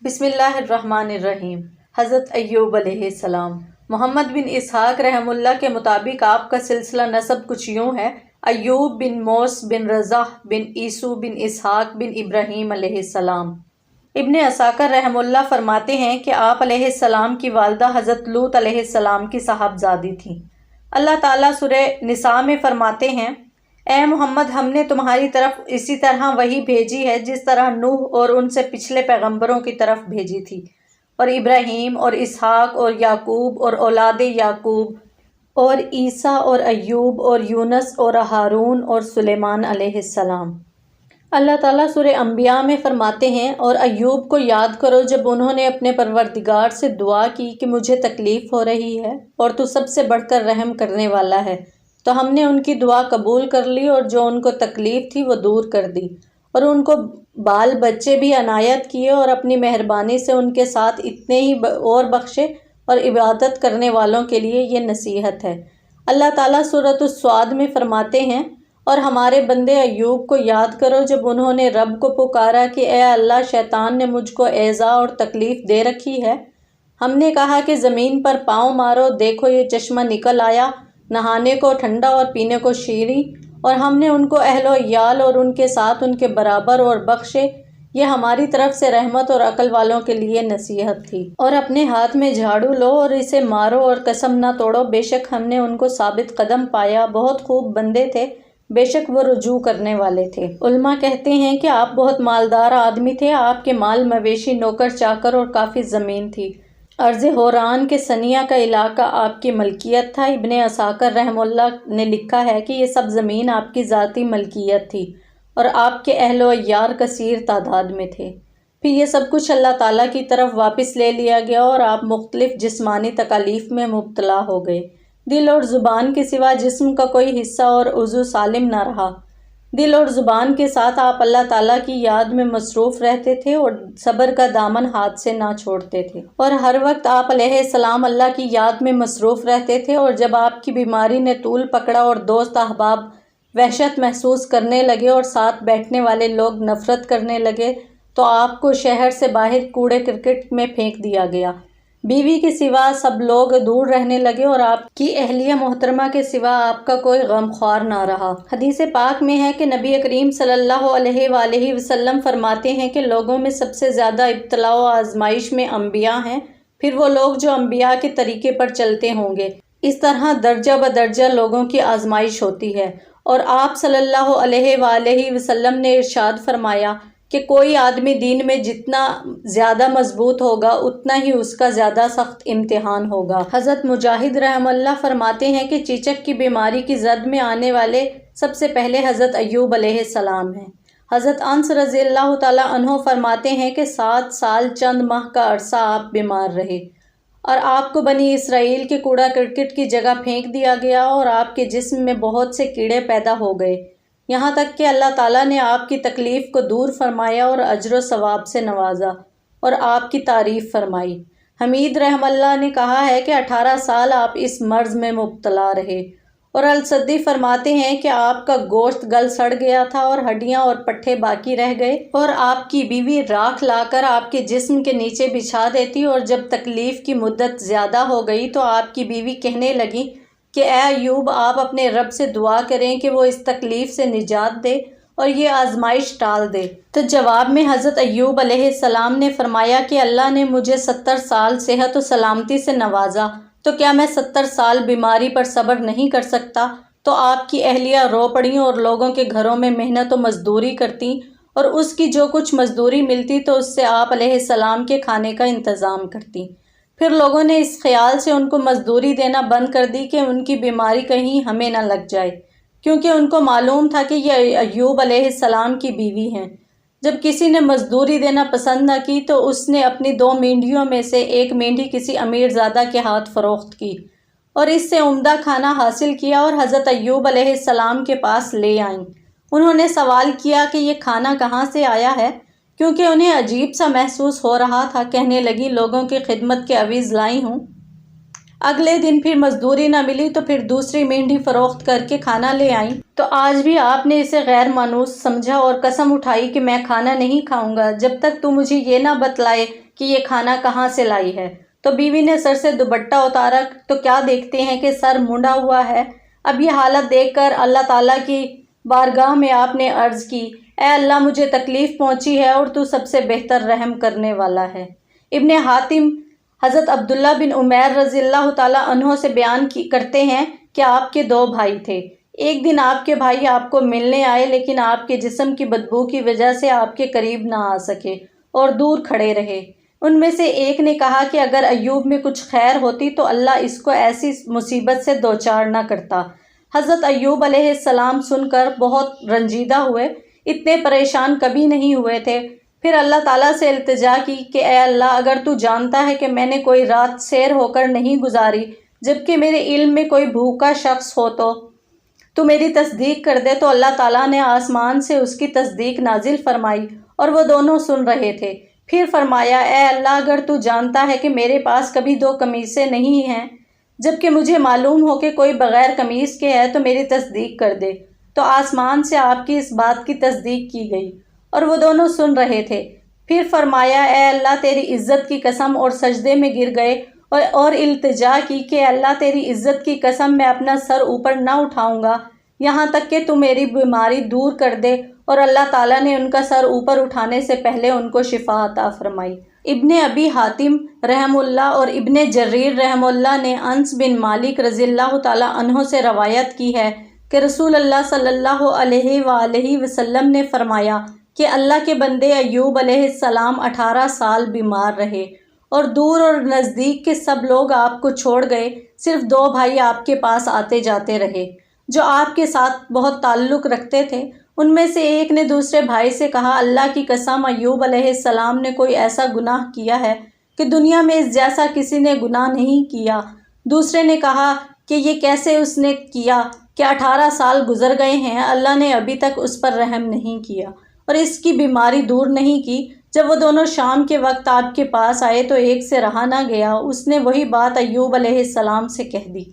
بسم اللہ الرحمن الرحیم۔ حضرت ایوب علیہ السلام۔ محمد بن اسحاق رحم اللہ کے مطابق آپ کا سلسلہ نسب کچھ یوں ہے: ایوب بن موس بن رضا بن عیسو بن اسحاق بن ابراہیم علیہ السلام۔ ابن عساکر رحم اللہ فرماتے ہیں کہ آپ علیہ السلام کی والدہ حضرت لوط علیہ السلام کی صاحبزادی تھیں۔ اللہ تعالیٰ سورہ نساء میں فرماتے ہیں: اے محمد، ہم نے تمہاری طرف اسی طرح وحی بھیجی ہے جس طرح نوح اور ان سے پچھلے پیغمبروں کی طرف بھیجی تھی، اور ابراہیم اور اسحاق اور یعقوب اور اولاد یعقوب اور عیسیٰ اور ایوب اور یونس اور ہارون اور سلیمان علیہ السلام۔ اللہ تعالیٰ سورہ انبیاء میں فرماتے ہیں: اور ایوب کو یاد کرو جب انہوں نے اپنے پروردگار سے دعا کی کہ مجھے تکلیف ہو رہی ہے اور تو سب سے بڑھ کر رحم کرنے والا ہے، تو ہم نے ان کی دعا قبول کر لی اور جو ان کو تکلیف تھی وہ دور کر دی، اور ان کو بال بچے بھی عنایت کیے اور اپنی مہربانی سے ان کے ساتھ اتنے ہی اور بخشے، اور عبادت کرنے والوں کے لیے یہ نصیحت ہے۔ اللہ تعالیٰ سورۃ الصاد میں فرماتے ہیں: اور ہمارے بندے ایوب کو یاد کرو جب انہوں نے رب کو پکارا کہ اے اللہ، شیطان نے مجھ کو ایذا اور تکلیف دے رکھی ہے۔ ہم نے کہا کہ زمین پر پاؤں مارو، دیکھو یہ چشمہ نکل آیا، نہانے کو ٹھنڈا اور پینے کو شیریں، اور ہم نے ان کو اہل و عیال اور ان کے ساتھ ان کے برابر اور بخشے۔ یہ ہماری طرف سے رحمت اور عقل والوں کے لیے نصیحت تھی۔ اور اپنے ہاتھ میں جھاڑو لو اور اسے مارو اور قسم نہ توڑو، بے شک ہم نے ان کو ثابت قدم پایا، بہت خوب بندے تھے، بے شک وہ رجوع کرنے والے تھے۔ علماء کہتے ہیں کہ آپ بہت مالدار آدمی تھے، آپ کے مال مویشی، نوکر چاکر اور کافی زمین تھی۔ ارض حوران کے سنیا کا علاقہ آپ کی ملکیت تھا۔ ابن عساکر رحم اللہ نے لکھا ہے کہ یہ سب زمین آپ کی ذاتی ملکیت تھی اور آپ کے اہل و عیال کثیر تعداد میں تھے۔ پھر یہ سب کچھ اللہ تعالیٰ کی طرف واپس لے لیا گیا اور آپ مختلف جسمانی تکالیف میں مبتلا ہو گئے۔ دل اور زبان کے سوا جسم کا کوئی حصہ اور عضو سالم نہ رہا۔ دل اور زبان کے ساتھ آپ اللہ تعالیٰ کی یاد میں مصروف رہتے تھے اور صبر کا دامن ہاتھ سے نہ چھوڑتے تھے، اور ہر وقت آپ علیہ السلام اللہ کی یاد میں مصروف رہتے تھے۔ اور جب آپ کی بیماری نے طول پکڑا اور دوست احباب وحشت محسوس کرنے لگے اور ساتھ بیٹھنے والے لوگ نفرت کرنے لگے، تو آپ کو شہر سے باہر کوڑے کرکٹ میں پھینک دیا گیا۔ بیوی کے سوا سب لوگ دور رہنے لگے اور آپ کی اہلیہ محترمہ کے سوا آپ کا کوئی غم خوار نہ رہا۔ حدیث پاک میں ہے کہ نبی کریم صلی اللہ علیہ وآلہ وسلم فرماتے ہیں کہ لوگوں میں سب سے زیادہ ابتلاء و آزمائش میں انبیاء ہیں، پھر وہ لوگ جو انبیاء کے طریقے پر چلتے ہوں گے۔ اس طرح درجہ بدرجہ لوگوں کی آزمائش ہوتی ہے۔ اور آپ صلی اللہ علیہ وآلہ وسلم نے ارشاد فرمایا کہ کوئی آدمی دین میں جتنا زیادہ مضبوط ہوگا اتنا ہی اس کا زیادہ سخت امتحان ہوگا۔ حضرت مجاہد رحم اللہ فرماتے ہیں کہ چیچک کی بیماری کی زد میں آنے والے سب سے پہلے حضرت ایوب علیہ السلام ہیں۔ حضرت انس رضی اللہ تعالیٰ عنہ فرماتے ہیں کہ 7 سال چند ماہ کا عرصہ آپ بیمار رہے، اور آپ کو بنی اسرائیل کے کوڑا کرکٹ کی جگہ پھینک دیا گیا اور آپ کے جسم میں بہت سے کیڑے پیدا ہو گئے، یہاں تک کہ اللہ تعالیٰ نے آپ کی تکلیف کو دور فرمایا اور اجر و ثواب سے نوازا اور آپ کی تعریف فرمائی۔ حمید رحم اللہ نے کہا ہے کہ 18 سال آپ اس مرض میں مبتلا رہے، اور السدی فرماتے ہیں کہ آپ کا گوشت گل سڑ گیا تھا اور ہڈیاں اور پٹھے باقی رہ گئے، اور آپ کی بیوی راکھ لا کر آپ کے جسم کے نیچے بچھا دیتی، اور جب تکلیف کی مدت زیادہ ہو گئی تو آپ کی بیوی کہنے لگی کہ اے ایوب، آپ اپنے رب سے دعا کریں کہ وہ اس تکلیف سے نجات دے اور یہ آزمائش ٹال دے۔ تو جواب میں حضرت ایوب علیہ السلام نے فرمایا کہ اللہ نے مجھے 70 سال صحت و سلامتی سے نوازا، تو کیا میں 70 سال بیماری پر صبر نہیں کر سکتا؟ تو آپ کی اہلیہ رو پڑیں اور لوگوں کے گھروں میں محنت و مزدوری کرتیں، اور اس کی جو کچھ مزدوری ملتی تو اس سے آپ علیہ السلام کے کھانے کا انتظام کرتیں۔ پھر لوگوں نے اس خیال سے ان کو مزدوری دینا بند کر دی کہ ان کی بیماری کہیں ہمیں نہ لگ جائے، کیونکہ ان کو معلوم تھا کہ یہ ایوب علیہ السلام کی بیوی ہیں۔ جب کسی نے مزدوری دینا پسند نہ کی تو اس نے اپنی 2 مینڈیوں میں سے ایک مینڈی کسی امیر زادہ کے ہاتھ فروخت کی اور اس سے عمدہ کھانا حاصل کیا اور حضرت ایوب علیہ السلام کے پاس لے آئیں۔ انہوں نے سوال کیا کہ یہ کھانا کہاں سے آیا ہے، کیونکہ انہیں عجیب سا محسوس ہو رہا تھا۔ کہنے لگی لوگوں کی خدمت کے عویز لائی ہوں۔ اگلے دن پھر مزدوری نہ ملی تو پھر دوسری مینڈی فروخت کر کے کھانا لے آئیں، تو آج بھی آپ نے اسے غیر مانوس سمجھا اور قسم اٹھائی کہ میں کھانا نہیں کھاؤں گا جب تک تو مجھے یہ نہ بتلائے کہ یہ کھانا کہاں سے لائی ہے؟ تو بیوی نے سر سے دوپٹہ اتارا تو کیا دیکھتے ہیں کہ سر مونڈا ہوا ہے۔ اب یہ حالت دیکھ کر اللہ تعالیٰ کی بارگاہ میں آپ نے عرض کی، اے اللہ، مجھے تکلیف پہنچی ہے اور تو سب سے بہتر رحم کرنے والا ہے۔ ابن حاتم حضرت عبداللہ بن عمیر رضی اللہ تعالیٰ عنہ سے بیان کرتے ہیں کہ آپ کے 2 بھائی تھے۔ ایک دن آپ کے بھائی آپ کو ملنے آئے، لیکن آپ کے جسم کی بدبو کی وجہ سے آپ کے قریب نہ آ سکے اور دور کھڑے رہے۔ ان میں سے ایک نے کہا کہ اگر ایوب میں کچھ خیر ہوتی تو اللہ اس کو ایسی مصیبت سے دوچار نہ کرتا۔ حضرت ایوب علیہ السلام سن کر بہت رنجیدہ ہوئے، اتنے پریشان کبھی نہیں ہوئے تھے۔ پھر اللہ تعالیٰ سے التجا کی کہ اے اللہ، اگر تو جانتا ہے کہ میں نے کوئی رات سیر ہو کر نہیں گزاری جبکہ میرے علم میں کوئی بھوکا شخص ہو تو میری تصدیق کر دے۔ تو اللہ تعالیٰ نے آسمان سے اس کی تصدیق نازل فرمائی اور وہ دونوں سن رہے تھے۔ پھر فرمایا، اے اللہ، اگر تو جانتا ہے کہ میرے پاس کبھی 2 قمیصیں نہیں ہیں جبکہ مجھے معلوم ہو کہ کوئی بغیر قمیص کے ہے تو میری تصدیق کر دے۔ تو آسمان سے آپ کی اس بات کی تصدیق کی گئی اور وہ دونوں سن رہے تھے۔ پھر فرمایا، اے اللہ، تیری عزت کی قسم، اور سجدے میں گر گئے اور التجا کی کہ اے اللہ، تیری عزت کی قسم، میں اپنا سر اوپر نہ اٹھاؤں گا یہاں تک کہ تو میری بیماری دور کر دے، اور اللہ تعالیٰ نے ان کا سر اوپر اٹھانے سے پہلے ان کو شفا عطا فرمائی۔ ابن ابی حاتم رحم اللہ اور ابن جریر رحم اللہ نے انس بن مالک رضی اللہ تعالیٰ عنہ سے روایت کی ہے کہ رسول اللہ صلی اللہ علیہ وآلہ وسلم نے فرمایا کہ اللہ کے بندے ایوب علیہ السلام 18 سال بیمار رہے اور دور اور نزدیک کے سب لوگ آپ کو چھوڑ گئے، صرف 2 بھائی آپ کے پاس آتے جاتے رہے جو آپ کے ساتھ بہت تعلق رکھتے تھے۔ ان میں سے ایک نے دوسرے بھائی سے کہا، اللہ کی قسم، ایوب علیہ السلام نے کوئی ایسا گناہ کیا ہے کہ دنیا میں اس جیسا کسی نے گناہ نہیں کیا۔ دوسرے نے کہا کہ یہ کیسے اس نے کیا کہ 18 سال گزر گئے ہیں، اللہ نے ابھی تک اس پر رحم نہیں کیا اور اس کی بیماری دور نہیں کی۔ جب وہ دونوں شام کے وقت آپ کے پاس آئے تو ایک سے رہا نہ گیا، اس نے وہی بات ایوب علیہ السلام سے کہہ دی۔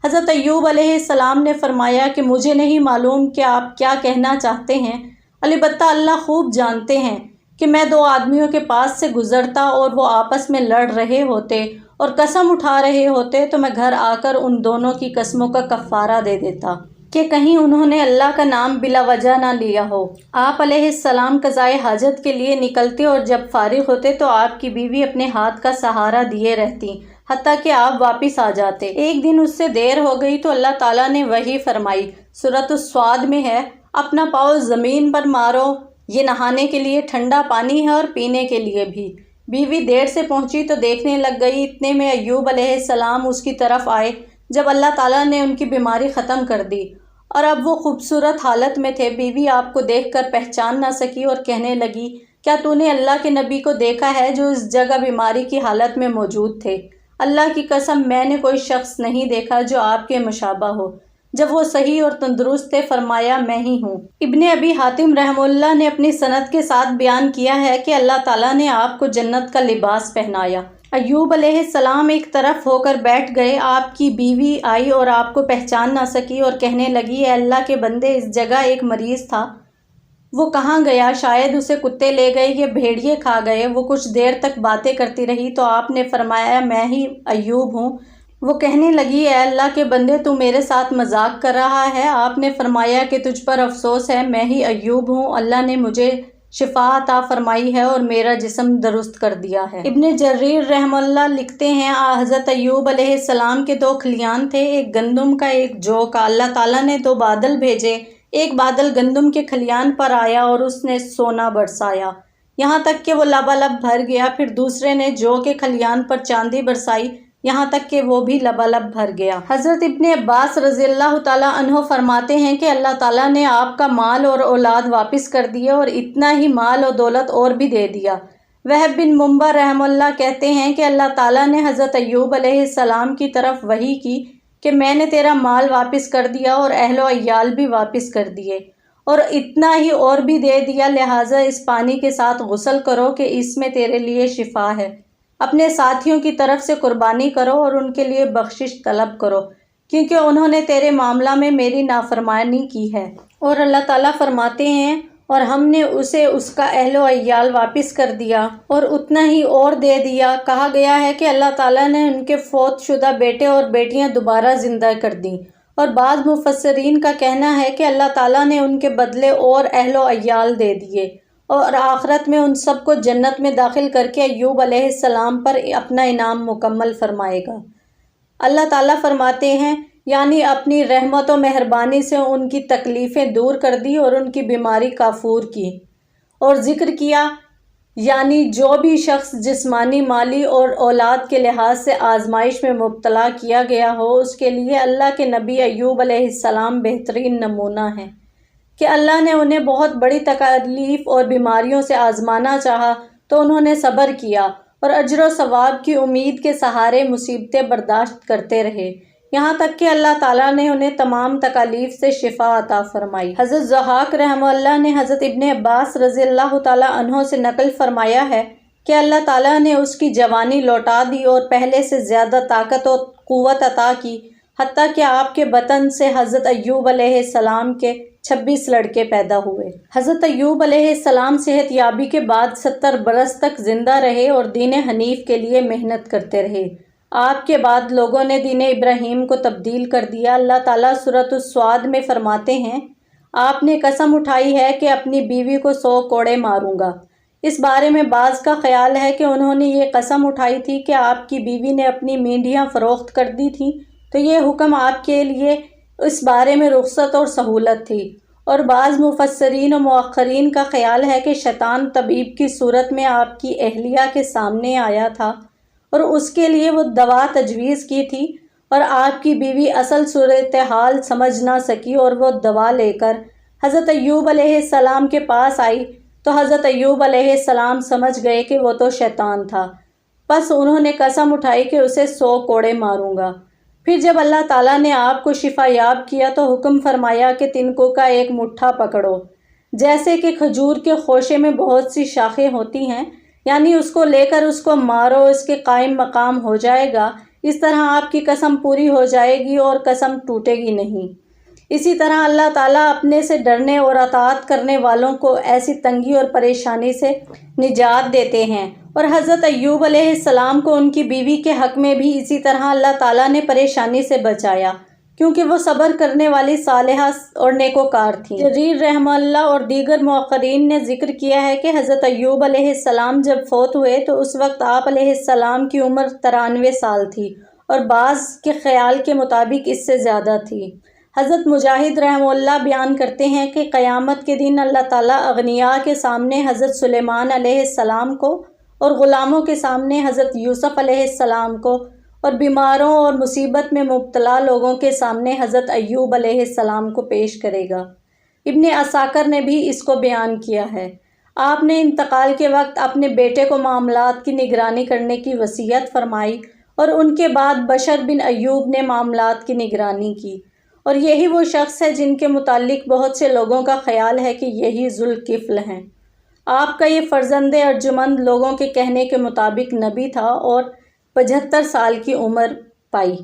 حضرت ایوب علیہ السلام نے فرمایا کہ مجھے نہیں معلوم کہ آپ کیا کہنا چاہتے ہیں، البتہ اللہ خوب جانتے ہیں کہ میں 2 آدمیوں کے پاس سے گزرتا اور وہ آپس میں لڑ رہے ہوتے اور قسم اٹھا رہے ہوتے تو میں گھر آ کر ان دونوں کی قسموں کا کفارہ دے دیتا کہ کہیں انہوں نے اللہ کا نام بلا وجہ نہ لیا ہو۔ آپ علیہ السلام قضائے حاجت کے لیے نکلتے اور جب فارغ ہوتے تو آپ کی بیوی اپنے ہاتھ کا سہارا دیے رہتی حتیٰ کہ آپ واپس آ جاتے۔ ایک دن اس سے دیر ہو گئی تو اللہ تعالیٰ نے وحی فرمائی، سورۃ الصاد میں ہے، اپنا پاؤں زمین پر مارو، یہ نہانے کے لیے ٹھنڈا پانی ہے اور پینے کے لیے بھی۔ بیوی دیر سے پہنچی تو دیکھنے لگ گئی، اتنے میں ایوب علیہ السلام اس کی طرف آئے جب اللہ تعالیٰ نے ان کی بیماری ختم کر دی اور اب وہ خوبصورت حالت میں تھے۔ بیوی آپ کو دیکھ کر پہچان نہ سکی اور کہنے لگی، کیا تو نے اللہ کے نبی کو دیکھا ہے جو اس جگہ بیماری کی حالت میں موجود تھے؟ اللہ کی قسم، میں نے کوئی شخص نہیں دیکھا جو آپ کے مشابہ ہو۔ جب وہ صحیح اور تندرست تھے فرمایا، میں ہی ہوں۔ ابن ابی حاتم رحم اللہ نے اپنی سند کے ساتھ بیان کیا ہے کہ اللہ تعالیٰ نے آپ کو جنت کا لباس پہنایا۔ ایوب علیہ السلام ایک طرف ہو کر بیٹھ گئے، آپ کی بیوی آئی اور آپ کو پہچان نہ سکی اور کہنے لگی، اے اللہ کے بندے، اس جگہ ایک مریض تھا، وہ کہاں گیا؟ شاید اسے کتے لے گئے یا بھیڑیے کھا گئے۔ وہ کچھ دیر تک باتیں کرتی رہی تو آپ نے فرمایا، میں ہی ایوب ہوں۔ وہ کہنے لگی، اے اللہ کے بندے، تو میرے ساتھ مذاق کر رہا ہے؟ آپ نے فرمایا کہ تجھ پر افسوس ہے، میں ہی ایوب ہوں، اللہ نے مجھے شفا عطا فرمائی ہے اور میرا جسم درست کر دیا ہے۔ ابن جریر رحم اللہ لکھتے ہیں، حضرت ایوب علیہ السلام کے 2 کھلیان تھے، ایک گندم کا ایک جو کا۔ اللہ تعالیٰ نے 2 بادل بھیجے، ایک بادل گندم کے کھلیان پر آیا اور اس نے سونا برسایا یہاں تک کہ وہ لبالب بھر گیا، پھر دوسرے نے جو کے کھلیان پر چاندی برسائی یہاں تک کہ وہ بھی لبالب بھر گیا۔ حضرت ابن عباس رضی اللہ تعالیٰ عنہ فرماتے ہیں کہ اللہ تعالیٰ نے آپ کا مال اور اولاد واپس کر دیے اور اتنا ہی مال و دولت اور بھی دے دیا۔ وہب بن منبع رحم اللہ کہتے ہیں کہ اللہ تعالیٰ نے حضرت ایوب علیہ السلام کی طرف وحی کی کہ میں نے تیرا مال واپس کر دیا اور اہل و عیال بھی واپس کر دیے اور اتنا ہی اور بھی دے دیا، لہٰذا اس پانی کے ساتھ غسل کرو کہ اس میں تیرے لیے شفا ہے۔ اپنے ساتھیوں کی طرف سے قربانی کرو اور ان کے لیے بخشش طلب کرو کیونکہ انہوں نے تیرے معاملہ میں میری نافرمانی کی ہے۔ اور اللہ تعالیٰ فرماتے ہیں، اور ہم نے اسے اس کا اہل و عیال واپس کر دیا اور اتنا ہی اور دے دیا۔ کہا گیا ہے کہ اللہ تعالیٰ نے ان کے فوت شدہ بیٹے اور بیٹیاں دوبارہ زندہ کر دیں، اور بعض مفسرین کا کہنا ہے کہ اللہ تعالیٰ نے ان کے بدلے اور اہل و عیال دے دیے، اور آخرت میں ان سب کو جنت میں داخل کر کے ایوب علیہ السلام پر اپنا انعام مکمل فرمائے گا۔ اللہ تعالیٰ فرماتے ہیں، یعنی اپنی رحمت و مہربانی سے ان کی تکلیفیں دور کر دی اور ان کی بیماری کافور کی، اور ذکر کیا، یعنی جو بھی شخص جسمانی، مالی اور اولاد کے لحاظ سے آزمائش میں مبتلا کیا گیا ہو، اس کے لیے اللہ کے نبی ایوب علیہ السلام بہترین نمونہ ہیں کہ اللہ نے انہیں بہت بڑی تکالیف اور بیماریوں سے آزمانا چاہا تو انہوں نے صبر کیا اور اجر و ثواب کی امید کے سہارے مصیبتیں برداشت کرتے رہے، یہاں تک کہ اللہ تعالیٰ نے انہیں تمام تکالیف سے شفا عطا فرمائی۔ حضرت ضحاک رحمہ اللہ نے حضرت ابن عباس رضی اللہ تعالیٰ عنہ سے نقل فرمایا ہے کہ اللہ تعالیٰ نے اس کی جوانی لوٹا دی اور پہلے سے زیادہ طاقت و قوت عطا کی، حتیٰ کہ آپ کے بطن سے حضرت ایوب علیہ السلام کے 26 لڑکے پیدا ہوئے۔ حضرت ایوب علیہ السلام صحت یابی کے بعد 70 برس تک زندہ رہے اور دین حنیف کے لیے محنت کرتے رہے۔ آپ کے بعد لوگوں نے دین ابراہیم کو تبدیل کر دیا۔ اللہ تعالیٰ سورۃ الصاد میں فرماتے ہیں، آپ نے قسم اٹھائی ہے کہ اپنی بیوی کو 100 کوڑے ماروں گا۔ اس بارے میں بعض کا خیال ہے کہ انہوں نے یہ قسم اٹھائی تھی کہ آپ کی بیوی نے اپنی مینڈیاں فروخت کر دی تھیں، تو یہ حکم آپ کے لیے اس بارے میں رخصت اور سہولت تھی۔ اور بعض مفسرین و مؤخرین کا خیال ہے کہ شیطان طبیب کی صورت میں آپ کی اہلیہ کے سامنے آیا تھا اور اس کے لیے وہ دوا تجویز کی تھی، اور آپ کی بیوی اصل صورتحال سمجھ نہ سکی اور وہ دوا لے کر حضرت ایوب علیہ السلام کے پاس آئی، تو حضرت ایوب علیہ السلام سمجھ گئے کہ وہ تو شیطان تھا، پس انہوں نے قسم اٹھائی کہ اسے 100 کوڑے ماروں گا۔ پھر جب اللہ تعالیٰ نے آپ کو شفا یاب کیا تو حکم فرمایا کہ تنکوں کا ایک مٹھا پکڑو، جیسے کہ کھجور کے خوشے میں بہت سی شاخیں ہوتی ہیں، یعنی اس کو لے کر اس کو مارو، اس کے قائم مقام ہو جائے گا، اس طرح آپ کی قسم پوری ہو جائے گی اور قسم ٹوٹے گی نہیں۔ اسی طرح اللہ تعالیٰ اپنے سے ڈرنے اور اطاعت کرنے والوں کو ایسی تنگی اور پریشانی سے نجات دیتے ہیں، اور حضرت ایوب علیہ السلام کو ان کی بیوی کے حق میں بھی اسی طرح اللہ تعالیٰ نے پریشانی سے بچایا، کیونکہ وہ صبر کرنے والی صالحہ اور نیکوکار تھیں۔ جریر رحمہ اللہ اور دیگر مؤخرین نے ذکر کیا ہے کہ حضرت ایوب علیہ السلام جب فوت ہوئے تو اس وقت آپ علیہ السلام کی عمر 93 سال تھی، اور بعض کے خیال کے مطابق اس سے زیادہ تھی۔ حضرت مجاہد رحمہ اللہ بیان کرتے ہیں کہ قیامت کے دن اللہ تعالیٰ اغنیاء کے سامنے حضرت سلیمان علیہ السلام کو اور غلاموں کے سامنے حضرت یوسف علیہ السلام کو، اور بیماروں اور مصیبت میں مبتلا لوگوں کے سامنے حضرت ایوب علیہ السلام کو پیش کرے گا۔ ابن عساکر نے بھی اس کو بیان کیا ہے۔ آپ نے انتقال کے وقت اپنے بیٹے کو معاملات کی نگرانی کرنے کی وصیت فرمائی، اور ان کے بعد بشر بن ایوب نے معاملات کی نگرانی کی، اور یہی وہ شخص ہے جن کے متعلق بہت سے لوگوں کا خیال ہے کہ یہی ذوالکفل ہیں۔ آپ کا یہ فرزند ارجمند لوگوں کے کہنے کے مطابق نبی تھا اور 75 سال کی عمر پائی۔